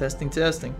Testing, testing.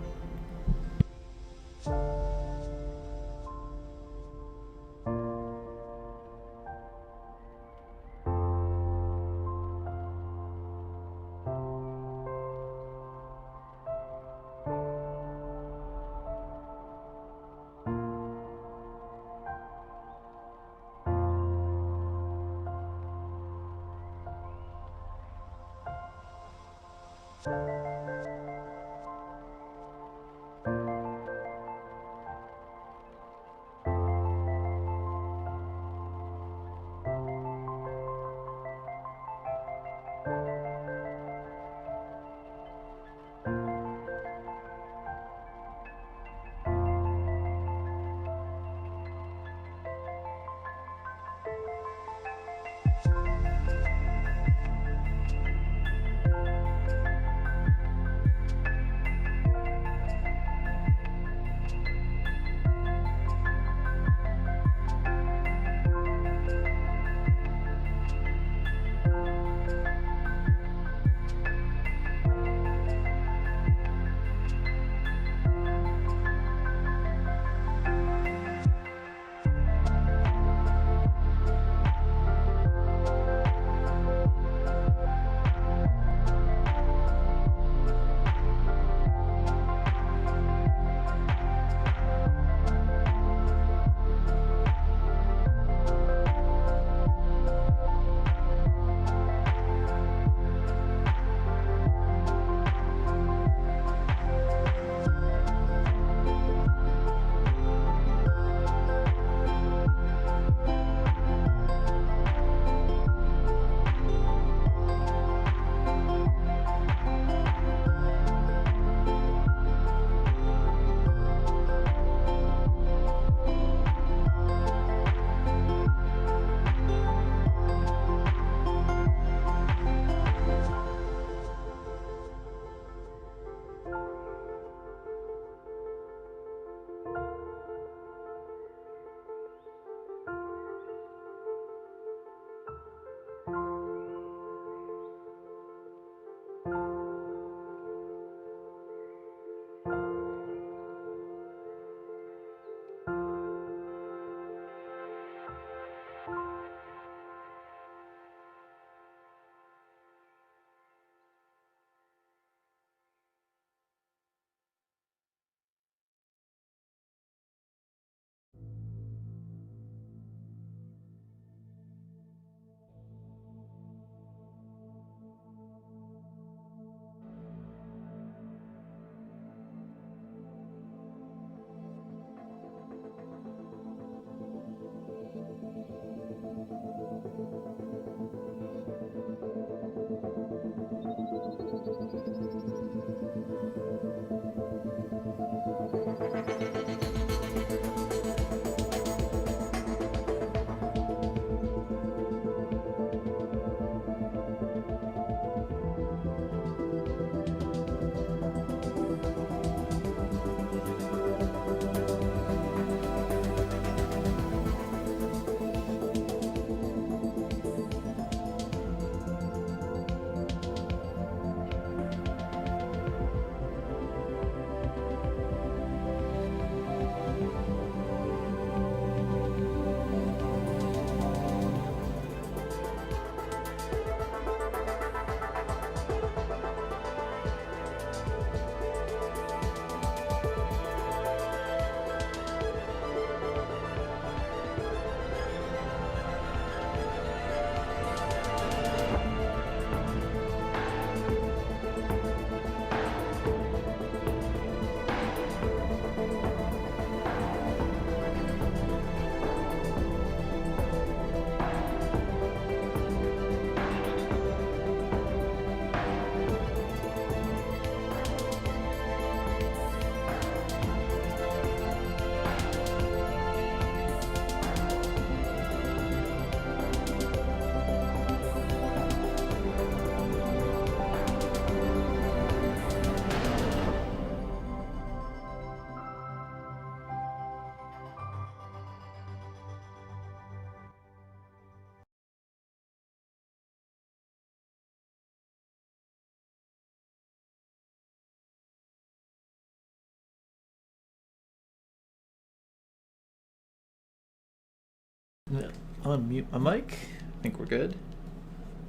Unmute my mic. I think we're good.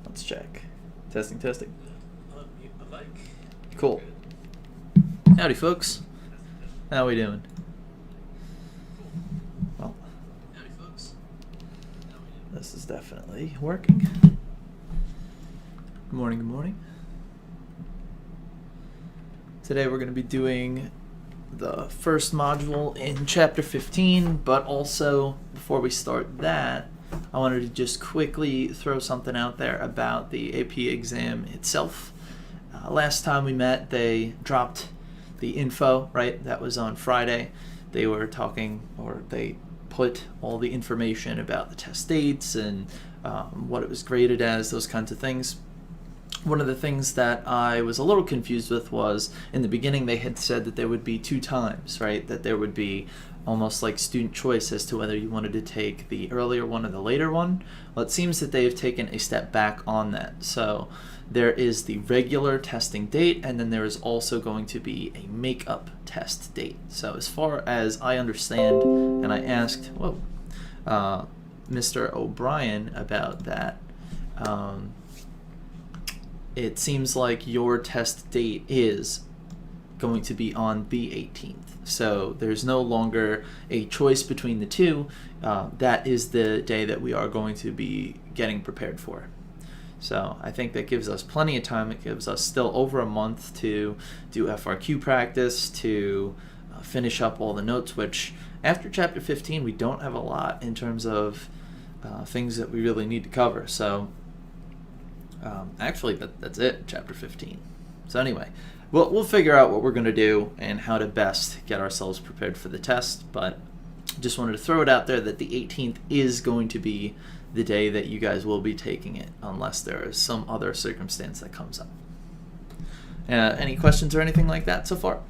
Let's check. Testing, testing. Unmute my mic. Cool. Howdy, folks. How we doing? Well, howdy, folks. This is definitely working. Good morning, good morning. Today we're going to be doing the first module in chapter 15, but also before we start that, I wanted to just quickly throw something out there about the AP exam itself. Last time we met, they dropped the info, right? That was on Friday. They were talking, or they put all the information about the test dates and what it was graded as, those kinds of things. One of the things that I was a little confused with was, in the beginning they had said that there would be 2 times, right? That there would be almost like student choice as to whether you wanted to take the earlier one or the later one. Well, it seems that they have taken a step back on that. So there is the regular testing date, and then there is also going to be a makeup test date. So as far as I understand, and I asked Mr. O'Brien about that, it seems like your test date is going to be on the 18th. So there's no longer a choice between the two. That is the day that we are going to be getting prepared for. So I think that gives us plenty of time. It gives us still over a month to do FRQ practice, to finish up all the notes, which after chapter 15, we don't have a lot in terms of things that we really need to cover. So actually, that's it, chapter 15. So anyway, we'll figure out what we're going to do and how to best get ourselves prepared for the test, but just wanted to throw it out there that the 18th is going to be the day that you guys will be taking it, unless there is some other circumstance that comes up. Any questions or anything like that so far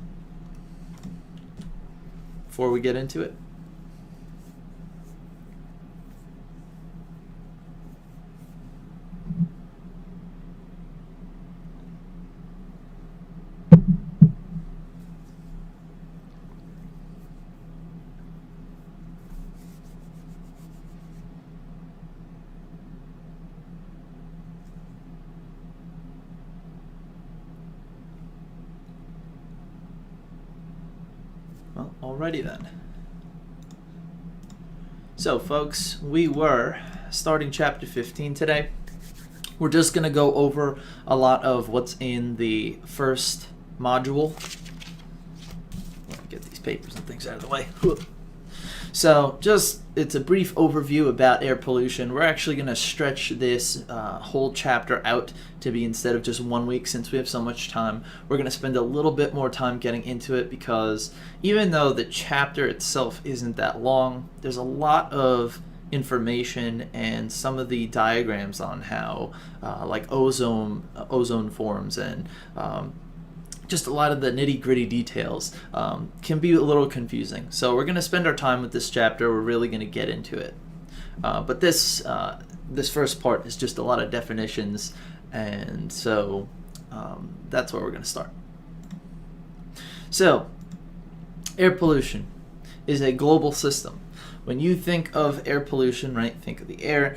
before we get into it? Well, alrighty then. So folks, we were starting chapter 15 today. We're just going to go over a lot of what's in the first module. Let me get these papers and things out of the way. So it's a brief overview about air pollution. We're actually going to stretch this whole chapter out to be, instead of just 1 week, since we have so much time, we're going to spend a little bit more time getting into it, because even though the chapter itself isn't that long, there's a lot of information and some of the diagrams on how like ozone forms and just a lot of the nitty-gritty details can be a little confusing. So we're going to spend our time with this chapter. We're really going to get into it. But this first part is just a lot of definitions, and so that's where we're going to start. So, air pollution is a global system. When you think of air pollution, right, think of the air.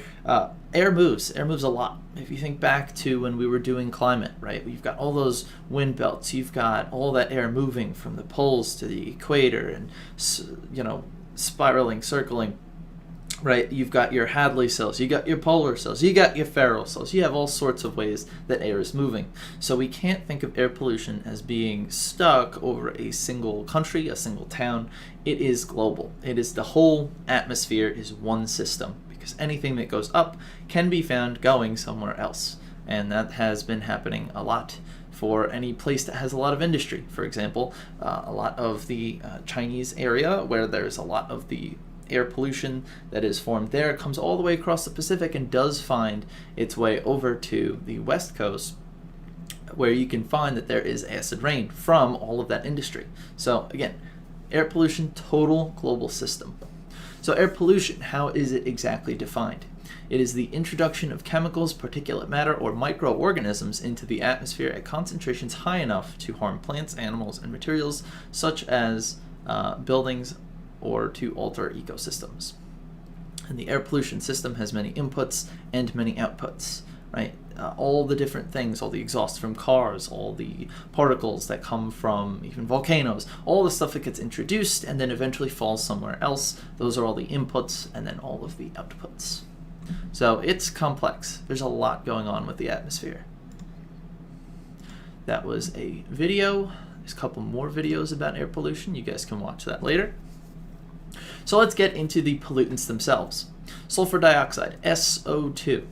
Air moves a lot. If you think back to when we were doing climate, right, you've got all those wind belts, you've got all that air moving from the poles to the equator and, spiraling, circling, right? You've got your Hadley cells, you got your polar cells, you got your Ferrel cells, you have all sorts of ways that air is moving. So we can't think of air pollution as being stuck over a single country, a single town. It is global. It is the whole atmosphere is one system, because anything that goes up can be found going somewhere else. And that has been happening a lot for any place that has a lot of industry. For example, a lot of the Chinese area, where there's a lot of the air pollution that is formed there, comes all the way across the Pacific and does find its way over to the West Coast, where you can find that there is acid rain from all of that industry. So again, air pollution, total global system. So air pollution, how is it exactly defined? It is the introduction of chemicals, particulate matter, or microorganisms into the atmosphere at concentrations high enough to harm plants, animals, and materials such as buildings, or to alter ecosystems. And the air pollution system has many inputs and many outputs, right? All the different things, all the exhaust from cars, all the particles that come from even volcanoes, all the stuff that gets introduced and then eventually falls somewhere else. Those are all the inputs and then all of the outputs. So it's complex. There's a lot going on with the atmosphere. That was a video. There's a couple more videos about air pollution. You guys can watch that later. So let's get into the pollutants themselves. Sulfur dioxide, SO2,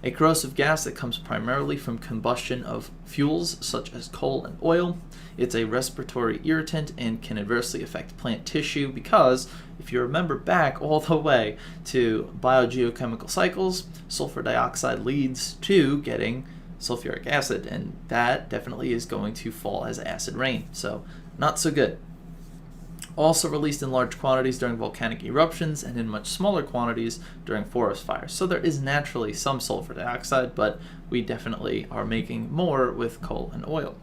a corrosive gas that comes primarily from combustion of fuels such as coal and oil. It's a respiratory irritant and can adversely affect plant tissue because, if you remember back all the way to biogeochemical cycles, sulfur dioxide leads to getting sulfuric acid, and that definitely is going to fall as acid rain, so not so good. Also released in large quantities during volcanic eruptions and in much smaller quantities during forest fires. So there is naturally some sulfur dioxide, but we definitely are making more with coal and oil.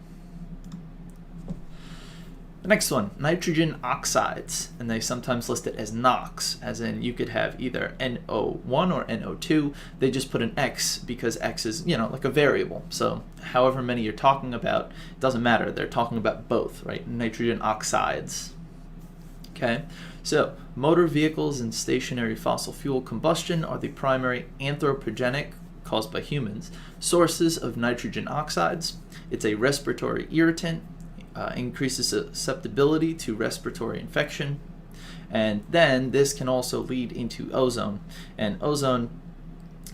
The next one, nitrogen oxides, and they sometimes list it as NOx, as in you could have either NO1 or NO2. They just put an X because X is, like a variable. So however many you're talking about, it doesn't matter. They're talking about both, right? Nitrogen oxides. Okay, so motor vehicles and stationary fossil fuel combustion are the primary anthropogenic, caused by humans, sources of nitrogen oxides. It's a respiratory irritant, increases susceptibility to respiratory infection, and then this can also lead into ozone. And ozone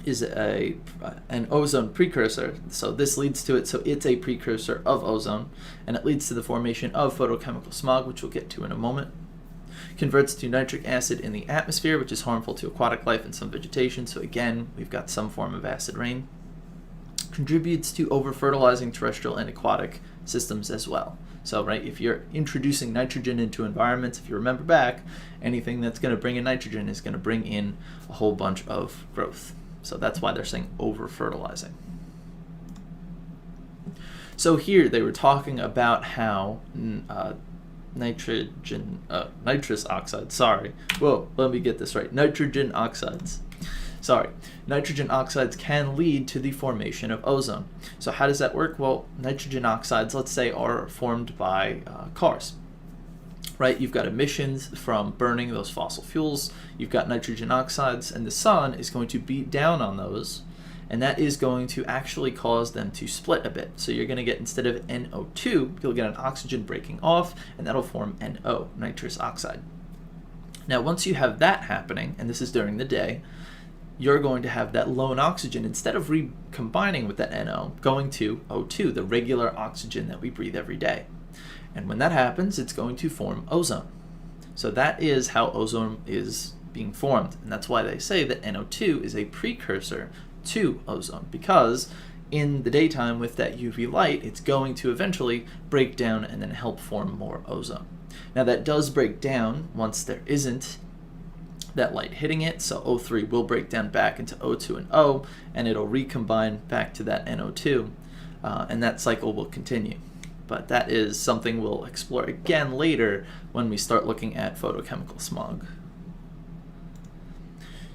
is an ozone precursor, so this leads to it, so it's a precursor of ozone, and it leads to the formation of photochemical smog, which we'll get to in a moment. Converts to nitric acid in the atmosphere, which is harmful to aquatic life and some vegetation, so again, we've got some form of acid rain. Contributes to over-fertilizing terrestrial and aquatic systems as well. So, right, if you're introducing nitrogen into environments, if you remember back, anything that's going to bring in nitrogen is going to bring in a whole bunch of growth. So that's why they're saying over-fertilizing. So here they were talking about how nitrous oxide, let me get this right. Nitrogen oxides can lead to the formation of ozone. So how does that work? Well, nitrogen oxides, let's say, are formed by cars, right? You've got emissions from burning those fossil fuels, you've got nitrogen oxides, and the sun is going to beat down on those, and that is going to actually cause them to split a bit. So you're going to get, instead of NO2, you'll get an oxygen breaking off, and that'll form NO, nitrous oxide. Now, once you have that happening, and this is during the day, you're going to have that lone oxygen, instead of recombining with that NO, going to O2, the regular oxygen that we breathe every day. And when that happens, it's going to form ozone. So that is how ozone is being formed, and that's why they say that NO2 is a precursor to ozone, because in the daytime with that UV light, it's going to eventually break down and then help form more ozone. Now that does break down once there isn't that light hitting it, so O3 will break down back into O2 and O, and it'll recombine back to that NO2, and that cycle will continue. But that is something we'll explore again later when we start looking at photochemical smog.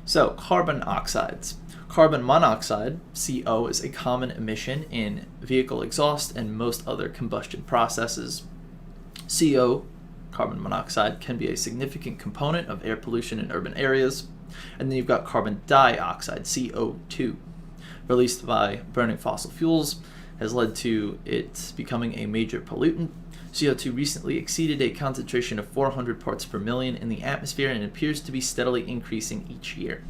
So, carbon oxides. Carbon monoxide, CO, is a common emission in vehicle exhaust and most other combustion processes. CO, carbon monoxide, can be a significant component of air pollution in urban areas. And then you've got carbon dioxide, CO2, released by burning fossil fuels, has led to it becoming a major pollutant. CO2 recently exceeded a concentration of 400 parts per million in the atmosphere and appears to be steadily increasing each year.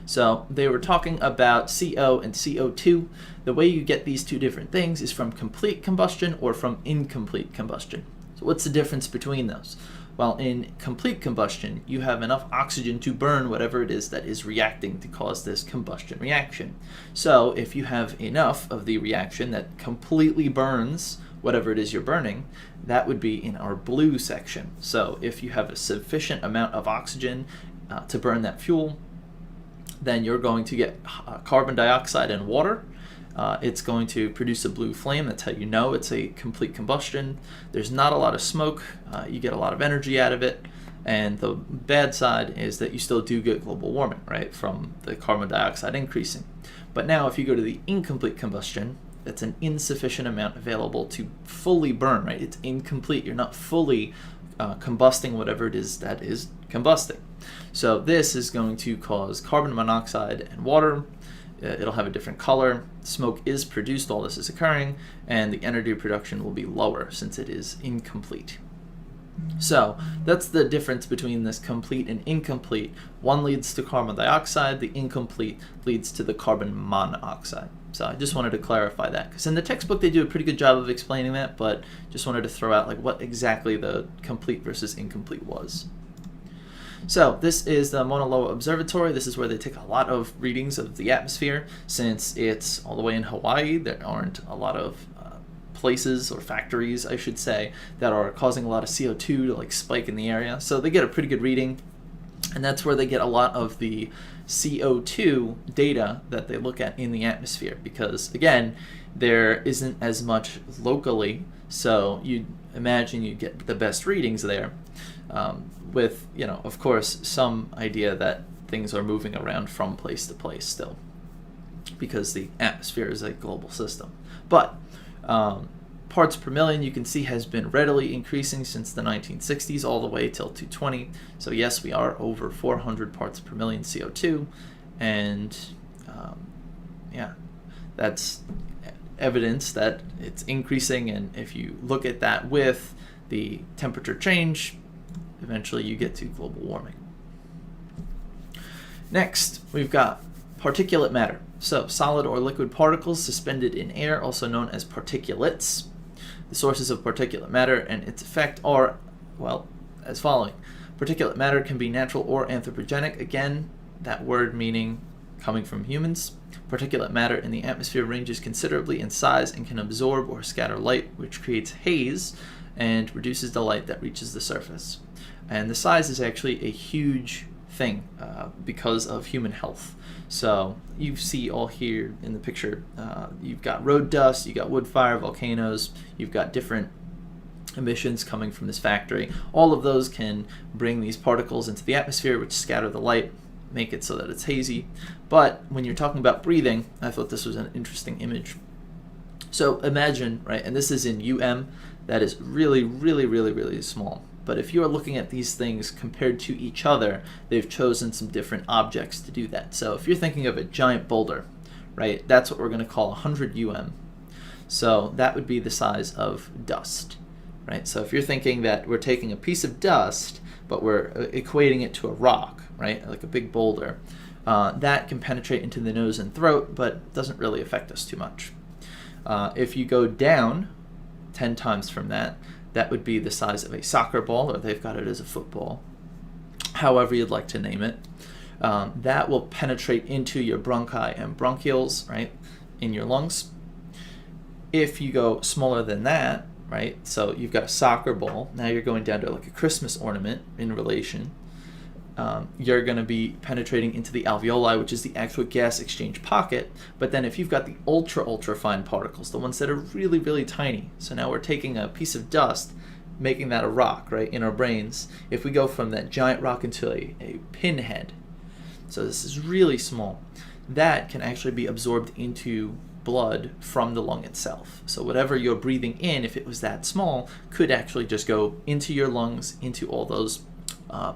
So they were talking about CO and CO2. The way you get these two different things is from complete combustion or from incomplete combustion. So what's the difference between those? Well, in complete combustion, you have enough oxygen to burn whatever it is that is reacting to cause this combustion reaction. So if you have enough of the reaction that completely burns whatever it is you're burning, that would be in our blue section. So if you have a sufficient amount of oxygen to burn that fuel, then you're going to get carbon dioxide and water. It's going to produce a blue flame. That's how you know it's a complete combustion. There's not a lot of smoke. You get a lot of energy out of it. And the bad side is that you still do get global warming, right, from the carbon dioxide increasing. But now if you go to the incomplete combustion, that's an insufficient amount available to fully burn, right? It's incomplete. You're not fully combusting whatever it is that is combusting. So this is going to cause carbon monoxide and water. It'll have a different color. Smoke is produced while this is occurring, and the energy production will be lower since it is incomplete. So that's the difference between this complete and incomplete. One leads to carbon dioxide, the incomplete leads to the carbon monoxide. So I just wanted to clarify that, because in the textbook they do a pretty good job of explaining that, but just wanted to throw out like what exactly the complete versus incomplete was. So this is the Mauna Loa Observatory. This is where they take a lot of readings of the atmosphere. Since it's all the way in Hawaii, there aren't a lot of places or factories, I should say, that are causing a lot of CO2 to like spike in the area. So they get a pretty good reading, and that's where they get a lot of the CO2 data that they look at in the atmosphere, because again, there isn't as much locally, so you'd imagine you'd get the best readings there, with, you know, of course, some idea that things are moving around from place to place still, because the atmosphere is a global system. But parts per million, you can see, has been readily increasing since the 1960s all the way till 220. So yes, we are over 400 parts per million CO2, and yeah, that's evidence that it's increasing. And if you look at that with the temperature change, eventually you get to global warming. Next, we've got particulate matter. So solid or liquid particles suspended in air, also known as particulates. The sources of particulate matter and its effect are, well, as following. Particulate matter can be natural or anthropogenic. Again, that word meaning coming from humans. Particulate matter in the atmosphere ranges considerably in size and can absorb or scatter light, which creates haze and reduces the light that reaches the surface. And the size is actually a huge thing because of human health. So you see all here in the picture, you've got road dust, you've got wood fire, volcanoes, you've got different emissions coming from this factory. All of those can bring these particles into the atmosphere, which scatter the light, make it so that it's hazy. But when you're talking about breathing, I thought this was an interesting image. So imagine, right, and this is in that is really, really, really, really small. But if you are looking at these things compared to each other, they've chosen some different objects to do that. So if you're thinking of a giant boulder, right, that's what we're going to call 100 So that would be the size of dust, right? So if you're thinking that we're taking a piece of dust, but we're equating it to a rock, right, like a big boulder, that can penetrate into the nose and throat, but doesn't really affect us too much. If you go down 10 times from that, that would be the size of a soccer ball, or they've got it as a football, however you'd like to name it. That will penetrate into your bronchi and bronchioles, right, in your lungs. If you go smaller than that, right, so you've got a soccer ball, now you're going down to like a Christmas ornament in relation. You're going to be penetrating into the alveoli, which is the actual gas exchange pocket. But then if you've got the ultra fine particles, the ones that are really, really tiny, so now we're taking a piece of dust, making that a rock, right, in our brains. If we go from that giant rock into a pinhead, so this is really small, that can actually be absorbed into blood from the lung itself. So whatever you're breathing in, if it was that small, could actually just go into your lungs, into all those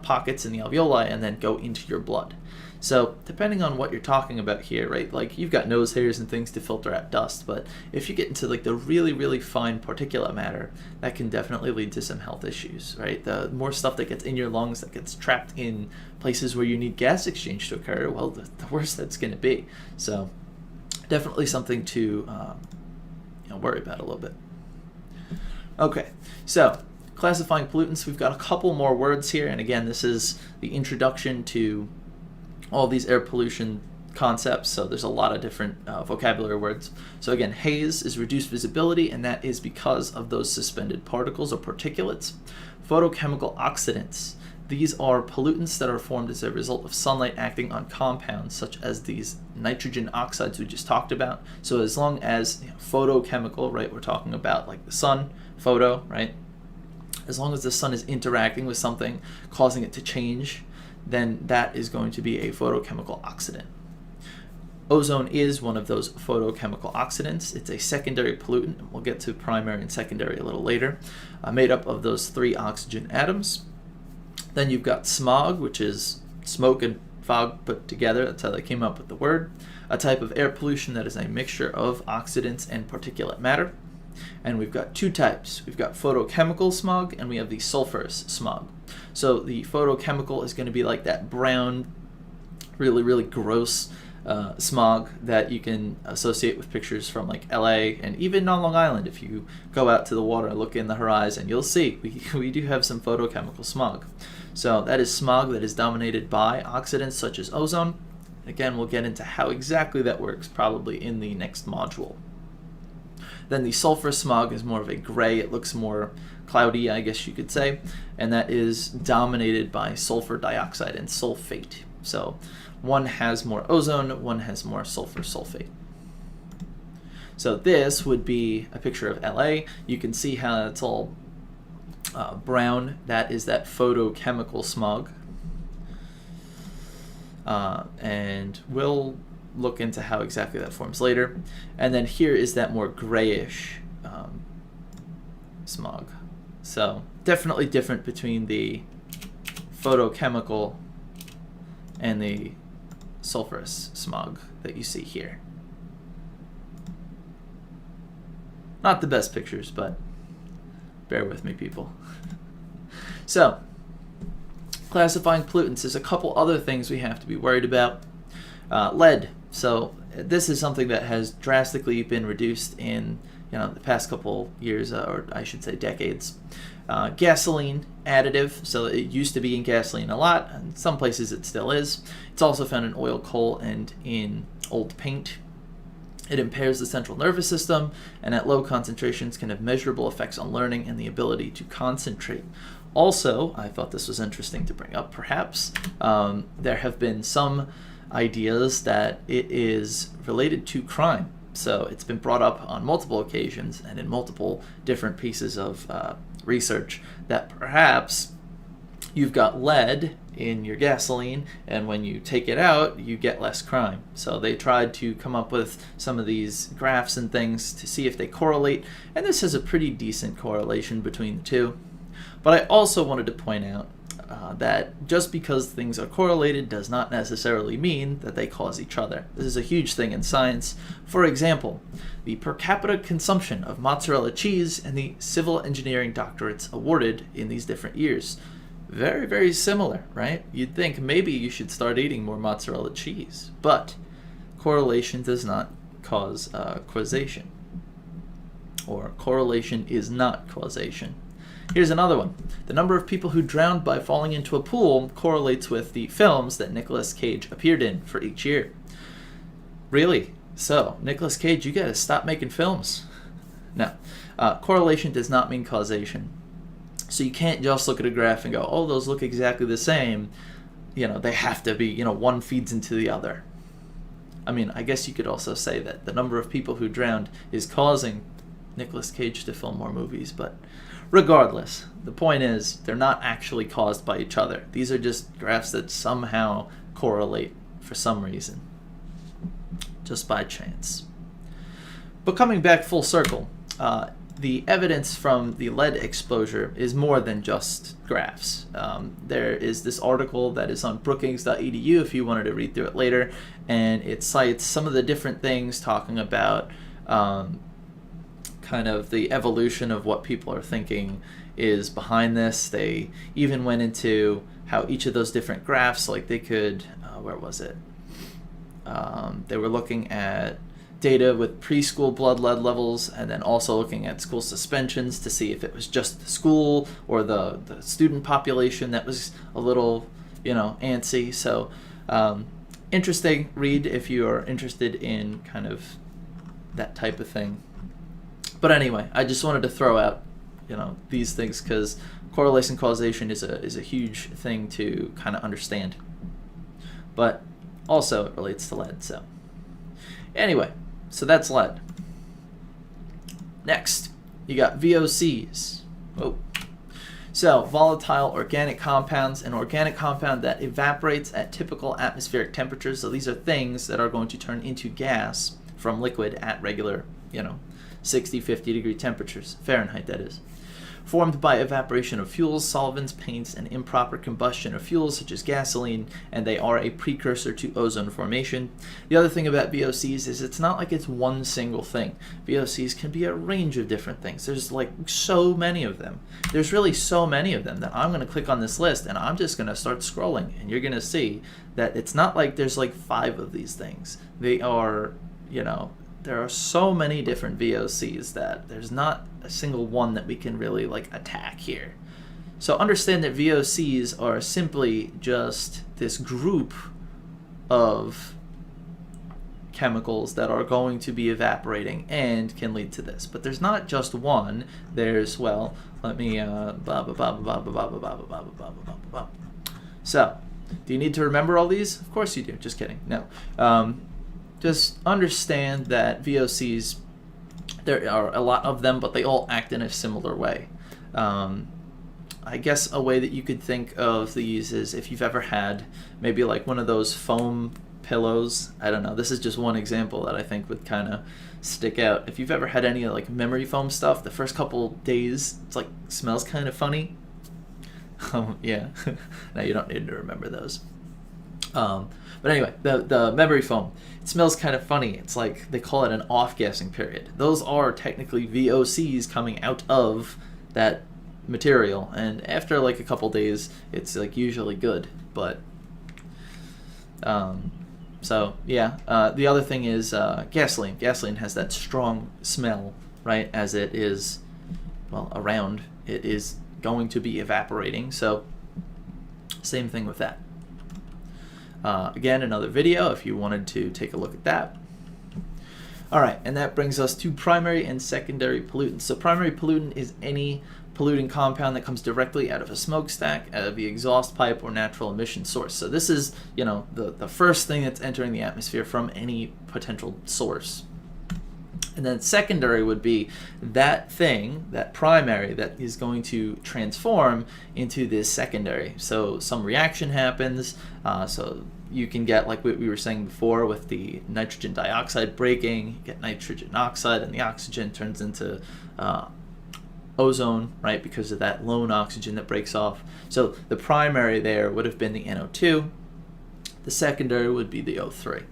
pockets in the alveoli, and then go into your blood. So depending on what you're talking about here, right, like you've got nose hairs and things to filter out dust, but if you get into like the really, really fine particulate matter, that can definitely lead to some health issues, right? The more stuff that gets in your lungs, that gets trapped in places where you need gas exchange to occur, well, the worse that's going to be. So definitely something to worry about a little bit. Okay, so classifying pollutants, we've got a couple more words here, and again, this is the introduction to all these air pollution concepts, so there's a lot of different vocabulary words. So again, haze is reduced visibility, and that is because of those suspended particles or particulates. Photochemical oxidants, these are pollutants that are formed as a result of sunlight acting on compounds such as these nitrogen oxides we just talked about. So as long as photochemical, right, we're talking about like the sun, photo, right? As long as the sun is interacting with something, causing it to change, then that is going to be a photochemical oxidant. Ozone is one of those photochemical oxidants. It's a secondary pollutant, and we'll get to primary and secondary a little later, made up of those 3 oxygen atoms. Then you've got smog, which is smoke and fog put together. That's how they came up with the word. A type of air pollution that is a mixture of oxidants and particulate matter. And we've got 2 types. We've got photochemical smog, and we have the sulfurous smog. So the photochemical is going to be like that brown, really, really gross smog that you can associate with pictures from like LA and even on Long Island. If you go out to the water and look in the horizon, you'll see we do have some photochemical smog. So that is smog that is dominated by oxidants such as ozone. Again, we'll get into how exactly that works probably in the next module. Then the sulfur smog is more of a gray. It looks more cloudy, I guess you could say, and that is dominated by sulfur dioxide and sulfate. So one has more ozone, one has more sulfur sulfate. So this would be a picture of LA. You can see how it's all brown. That is that photochemical smog. And we'll look into how exactly that forms later. And then here is that more grayish smog. So definitely different between the photochemical and the sulfurous smog that you see here. Not the best pictures, but bear with me, people. So, classifying pollutants, there's a couple other things we have to be worried about. Lead. So this is something that has drastically been reduced in the past couple years, or I should say decades. Gasoline additive, so it used to be in gasoline a lot, and some places it still is. It's also found in oil, coal, and in old paint. It impairs the central nervous system, and at low concentrations can have measurable effects on learning and the ability to concentrate. Also, I thought this was interesting to bring up, perhaps, there have been some ideas that it is related to crime. So it's been brought up on multiple occasions and in multiple different pieces of research that perhaps you've got lead in your gasoline, and when you take it out, you get less crime. So they tried to come up with some of these graphs and things to see if they correlate, and this has a pretty decent correlation between the two. But I also wanted to point out that just because things are correlated does not necessarily mean that they cause each other. This is a huge thing in science. For example, the per capita consumption of mozzarella cheese and the civil engineering doctorates awarded in these different years. Very, very similar, right? You'd think maybe you should start eating more mozzarella cheese, but correlation does not cause causation, or correlation is not causation. Here's another one. The number of people who drowned by falling into a pool correlates with the films that Nicolas Cage appeared in for each year. Really? So, Nicolas Cage, you gotta stop making films. No. Correlation does not mean causation. So you can't just look at a graph and go, oh, those look exactly the same. They have to be, one feeds into the other. I mean, I guess you could also say that the number of people who drowned is causing Nicolas Cage to film more movies, but regardless, the point is they're not actually caused by each other. These are just graphs that somehow correlate for some reason, just by chance. But coming back full circle, the evidence from the lead exposure is more than just graphs. There is this article that is on brookings.edu if you wanted to read through it later, and it cites some of the different things talking about kind of the evolution of what people are thinking is behind this. They even went into how each of those different graphs, like they could, where was it? They were looking at data with preschool blood lead levels, and then also looking at school suspensions to see if it was just the school or the student population that was a little, antsy. So interesting read if you are interested in kind of that type of thing. But anyway, I just wanted to throw out, these things because correlation causation is a huge thing to kind of understand. But also it relates to lead. So anyway, so that's lead. Next, you got VOCs. Oh, So, volatile organic compounds, an organic compound that evaporates at typical atmospheric temperatures. So these are things that are going to turn into gas from liquid at regular, 60, 50 degree temperatures, Fahrenheit that is. Formed by evaporation of fuels, solvents, paints, and improper combustion of fuels such as gasoline, and they are a precursor to ozone formation. The other thing about VOCs is it's not like it's one single thing. VOCs can be a range of different things. There's like so many of them. There's really so many of them that I'm going to click on this list and I'm just going to start scrolling, and you're going to see that it's not like there's like 5 of these things. They are, there are so many different VOCs that there's not a single one that we can really like attack here. So understand that VOCs are simply just this group of chemicals that are going to be evaporating and can lead to this. But there's not just one. There's, well, let me So, do you need to remember all these? Of course you do. Just kidding. No. Just understand that VOCs, there are a lot of them, but they all act in a similar way. I guess a way that you could think of these is if you've ever had maybe like one of those foam pillows. I don't know. This is just one example that I think would kind of stick out. If you've ever had any like memory foam stuff, the first couple days, it's like smells kind of funny. Yeah. Now you don't need to remember those. But anyway, the memory foam, it smells kind of funny. It's like they call it an off-gassing period. Those are technically VOCs coming out of that material, and after like a couple days, it's like usually good. But so yeah, the other thing is gasoline. Gasoline has that strong smell, right? As it is, well, around, it is going to be evaporating. So same thing with that. Again, another video if you wanted to take a look at that. All right, and that brings us to primary and secondary pollutants. So primary pollutant is any polluting compound that comes directly out of a smokestack, out of the exhaust pipe, or natural emission source. So this is, the first thing that's entering the atmosphere from any potential source. And then secondary would be that thing, that primary, that is going to transform into this secondary. So some reaction happens, so you can get, like what we were saying before with the nitrogen dioxide breaking, you get nitrogen oxide, and the oxygen turns into ozone, right, because of that lone oxygen that breaks off. So the primary there would have been the NO2, the secondary would be the O3,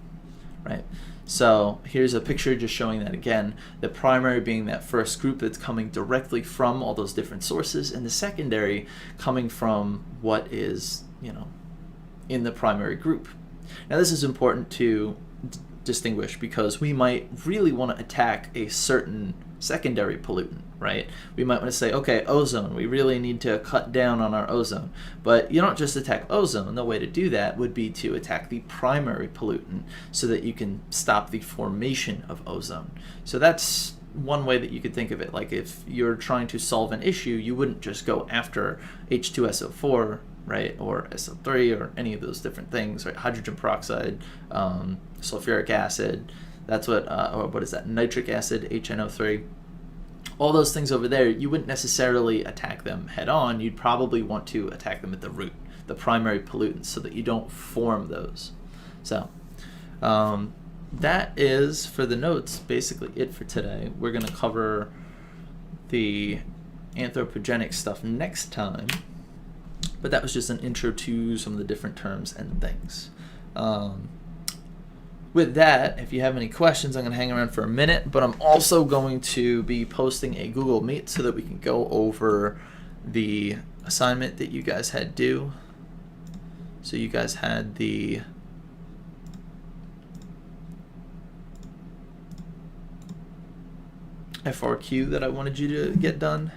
right? So here's a picture just showing that again, the primary being that first group that's coming directly from all those different sources, and the secondary coming from what is, in the primary group. Now this is important to distinguish because we might really want to attack a certain secondary pollutant, right? We might want to say, okay, ozone, we really need to cut down on our ozone. But you don't just attack ozone. The way to do that would be to attack the primary pollutant so that you can stop the formation of ozone. So that's one way that you could think of it. Like if you're trying to solve an issue, you wouldn't just go after H2SO4, right, or SO3 or any of those different things, right? Hydrogen peroxide, sulfuric acid, that's what, or what is that, nitric acid, HNO3. All those things over there, you wouldn't necessarily attack them head on. You'd probably want to attack them at the root, the primary pollutants, so that you don't form those. So that is, for the notes, basically it for today. We're going to cover the anthropogenic stuff next time. But that was just an intro to some of the different terms and things. With that, if you have any questions, I'm going to hang around for a minute, but I'm also going to be posting a Google Meet so that we can go over the assignment that you guys had due. So you guys had the FRQ that I wanted you to get done.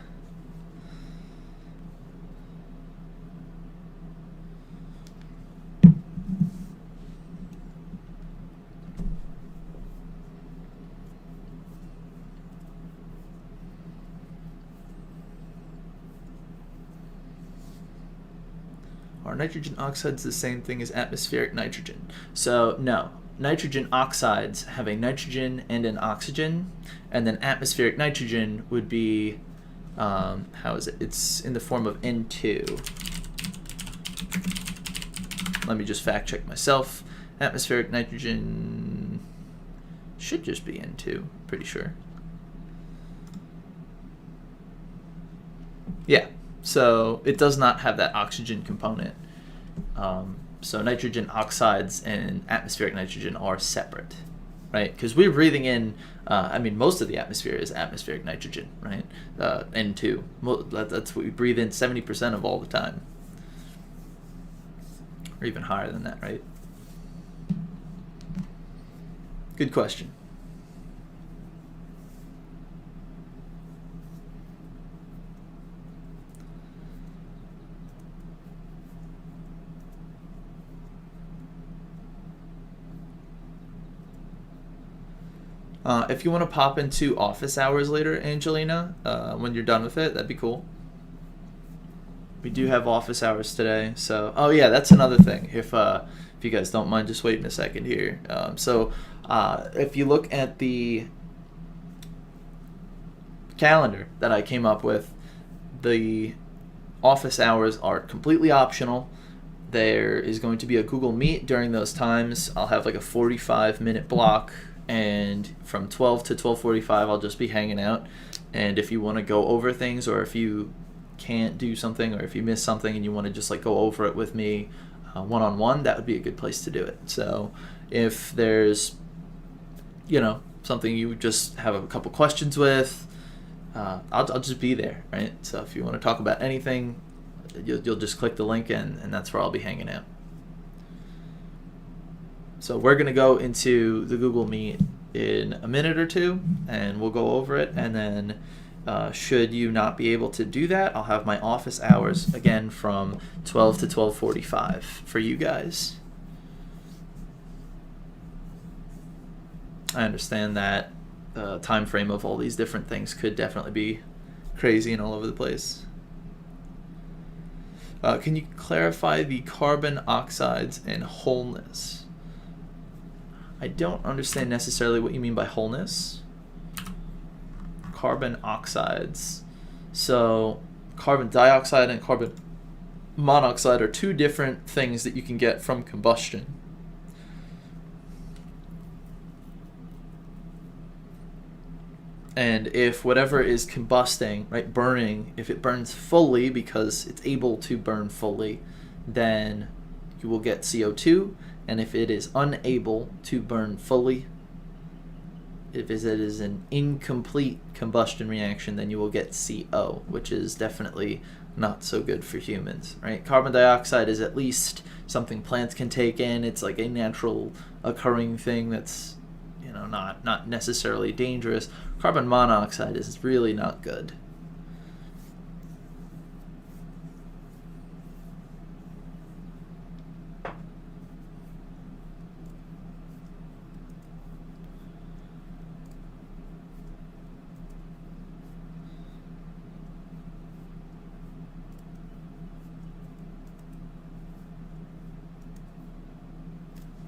Are nitrogen oxides the same thing as atmospheric nitrogen? So no, nitrogen oxides have a nitrogen and an oxygen, and then atmospheric nitrogen would be How is it? It's in the form of N2. Let me just fact check myself. Atmospheric nitrogen should just be N2, pretty sure. Yeah, so it does not have that oxygen component. So nitrogen oxides and atmospheric nitrogen are separate, right? Because we're breathing in, I mean, most of the atmosphere is atmospheric nitrogen, right? N2. That's what we breathe in 70% of all the time. Or even higher than that, right? Good question. If you want to pop into office hours later, Angelina, when you're done with it, that'd be cool. We do have office hours today, so oh yeah, that's another thing. If you guys don't mind, just waiting a second here. If you look at the calendar that I came up with, the office hours are completely optional. There is going to be a Google Meet during those times. I'll have like a 45-minute block, and from 12 to 12:45 I'll just be hanging out. And if you want to go over things, or if you can't do something, or if you miss something and you want to just like go over it with me one-on-one, that would be a good place to do it. So if there's, you know, something you just have a couple questions with, I'll just be there, right? So if you want to talk about anything, you'll just click the link and that's where I'll be hanging out. So we're going to go into the Google Meet in a minute or two, and we'll go over it, and then should you not be able to do that, I'll have my office hours again from 12 to 12:45 for you guys. I understand that the time frame of all these different things could definitely be crazy and all over the place. Can you clarify the carbon oxides and wholeness? I don't understand necessarily what you mean by wholeness. Carbon oxides. So carbon dioxide and carbon monoxide are two different things that you can get from combustion. And if whatever is combusting, right, burning, if it burns fully because it's able to burn fully, then you will get CO2. And if it is unable to burn fully, if it is an incomplete combustion reaction, then you will get CO, which is definitely not so good for humans, right? Carbon dioxide is at least something plants can take in. It's like a natural occurring thing that's, you know, not necessarily dangerous. Carbon monoxide is really not good.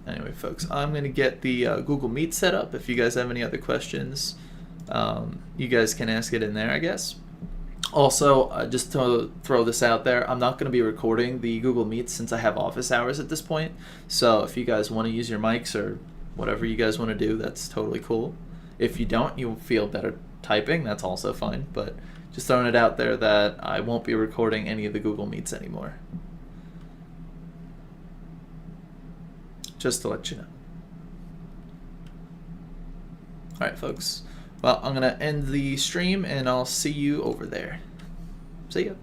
Anyway, folks, I'm going to get the Google Meet set up. If you guys have any other questions, you guys can ask it in there, I guess. Also, just to throw this out there, I'm not going to be recording the Google Meet since I have office hours at this point. So if you guys want to use your mics or whatever you guys want to do, that's totally cool. If you don't, you'll feel better typing. That's also fine. But just throwing it out there that I won't be recording any of the Google Meets anymore. Just to let you know. Alright, folks. Well, I'm going to end the stream, and I'll see you over there. See ya.